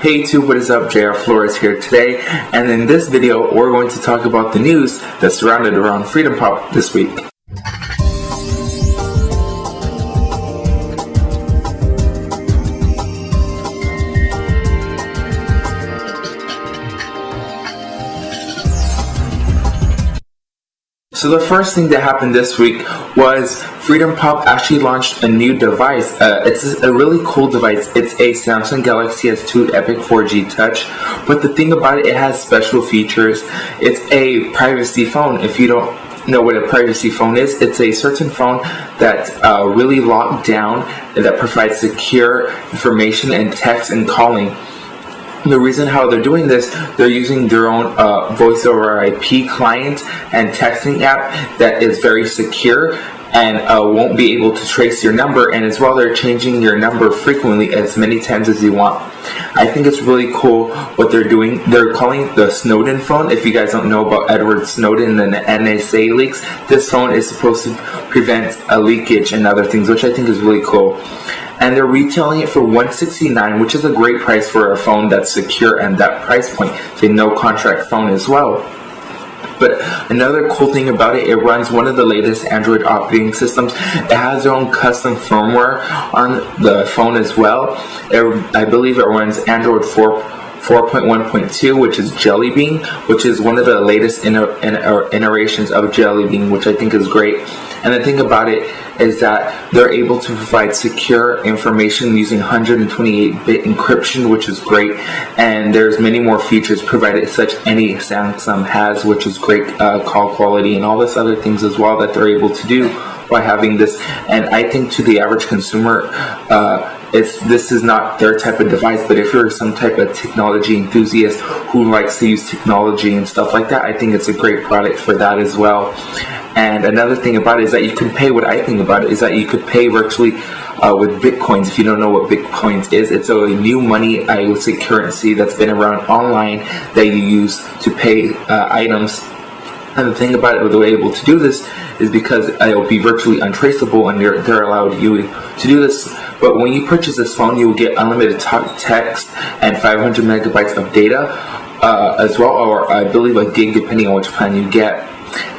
Hey YouTube, what is up? JR Flores here today, and in this video we're going to talk about the news that surrounded around FreedomPop this week. So the first thing that happened this week was FreedomPop actually launched a new device. It's a really cool device. It's a Samsung Galaxy S2 Epic 4G Touch. But the thing about it, it has special features. It's a privacy phone. If you don't know what a privacy phone is, it's a certain phone that's really locked down and that provides secure information and text and calling. The reason how they're doing this, they're using their own voice over IP client and texting app that is very secure and won't be able to trace your number, and as well they're changing your number frequently as many times as you want. I think it's really cool what they're doing. They're calling it the Snowden phone. If you guys don't know about Edward Snowden and the NSA leaks, this phone is supposed to prevent a leakage and other things, which I think is really cool. And they're retailing it for $169, which is a great price for a phone that's secure and that price point. It's a no contract phone as well. But another cool thing about it, it runs one of the latest Android operating systems. It has their own custom firmware on the phone as well. I believe it runs Android 4.1.2, which is Jelly Bean, which is one of the latest iterations of Jelly Bean, which I think is great. And the thing about it is that they're able to provide secure information using 128-bit encryption, which is great. And there's many more features provided, such any Samsung has, which is great call quality and all this other things as well that they're able to do by having this. And I think to the average consumer, this is not their type of device, but if you're some type of technology enthusiast who likes to use technology and stuff like that, I think it's a great product for that as well. And another thing about it is that you can pay, what I think about it is that you could pay virtually with Bitcoins. If you don't know what Bitcoins is, it's a new money, I would say currency that's been around online that you use to pay items. And the thing about it, the way able to do this is because it will be virtually untraceable, and they're allowed you to do this. But when you purchase this phone, you will get unlimited text and 500 megabytes of data as well, or I believe a gig depending on which plan you get,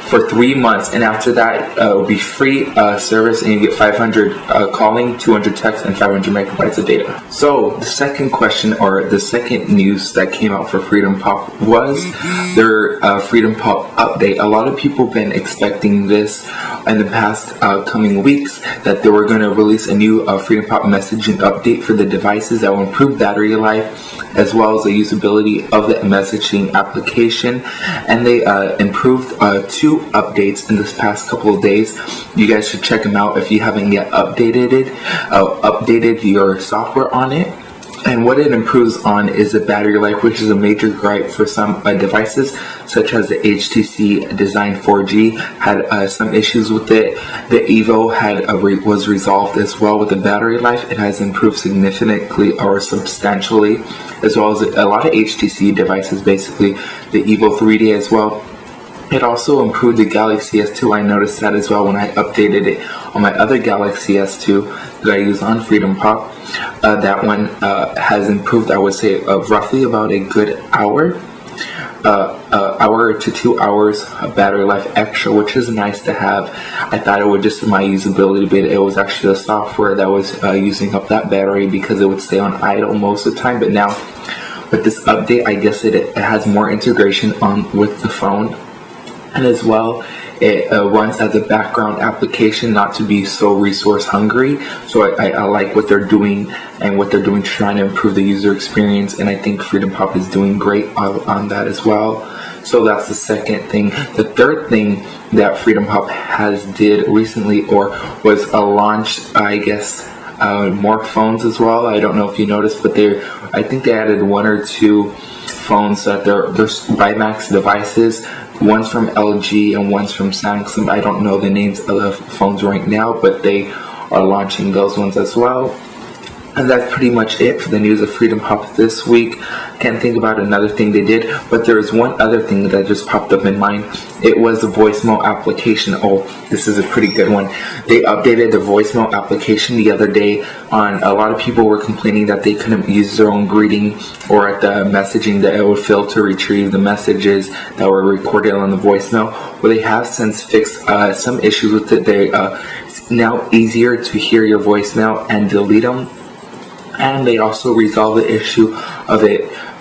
for 3 months. And after that, it will be free service, and you get 500 calling, 200 text, and 500 megabytes of data. So the second question, or the second news that came out for FreedomPop was their FreedomPop update. A lot of people have been expecting this in the past coming weeks, that they were going to release a new FreedomPop messaging update for the devices that will improve battery life as well as the usability of the messaging application. And they improved 2 updates in this past couple of days. You guys should check them out if you haven't yet updated your software on it. And what it improves on is the battery life, which is a major gripe for some devices, such as the HTC Design 4G had some issues with it. The Evo was resolved as well with the battery life. It has improved significantly or substantially, as well as a lot of HTC devices, basically the Evo 3D as well. It also improved the Galaxy S2. I noticed that as well when I updated it on my other Galaxy S2 that I use on FreedomPop. That one has improved, I would say, roughly about a good hour to 2 hours of battery life extra, which is nice to have. I thought it would just my usability, but it was actually the software that was using up that battery because it would stay on idle most of the time. But now with this update, I guess it has more integration with the phone. And as well, it runs as a background application, not to be so resource hungry. So I like what they're doing and what they're doing to try to improve the user experience. And I think FreedomPop is doing great on that as well. So that's the second thing. The third thing that FreedomPop has did recently, or was launched, I guess, more phones as well. I don't know if you noticed, but I think they added 1 or 2 phones that they're ViMax devices. One's from LG and one's from Samsung. I don't know the names of the phones right now, but they are launching those ones as well. And that's pretty much it for the news of FreedomPop this week. Can't think about another thing they did, but there is one other thing that just popped up in mind. It was the voicemail application. Oh, this is a pretty good one. They updated the voicemail application the other day. A lot of people were complaining that they couldn't use their own greeting, or at the messaging that it would fail to retrieve the messages that were recorded on the voicemail. Well, they have since fixed some issues with it. It's now easier to hear your voicemail and delete them. And they also resolved the issue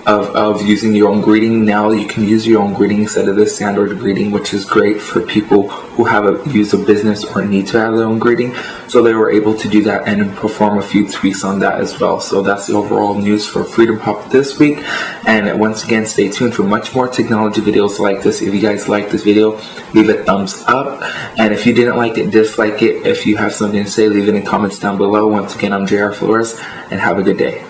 of using your own greeting. Now you can use your own greeting instead of the standard greeting, which is great for people who use a business or need to have their own greeting. So they were able to do that and perform a few tweaks on that as well. So that's the overall news for FreedomPop this week. And once again, stay tuned for much more technology videos like this. If you guys like this video, leave a thumbs up. And if you didn't like it, dislike it. If you have something to say, leave it in the comments down below. Once again, I'm JR Flores, and have a good day.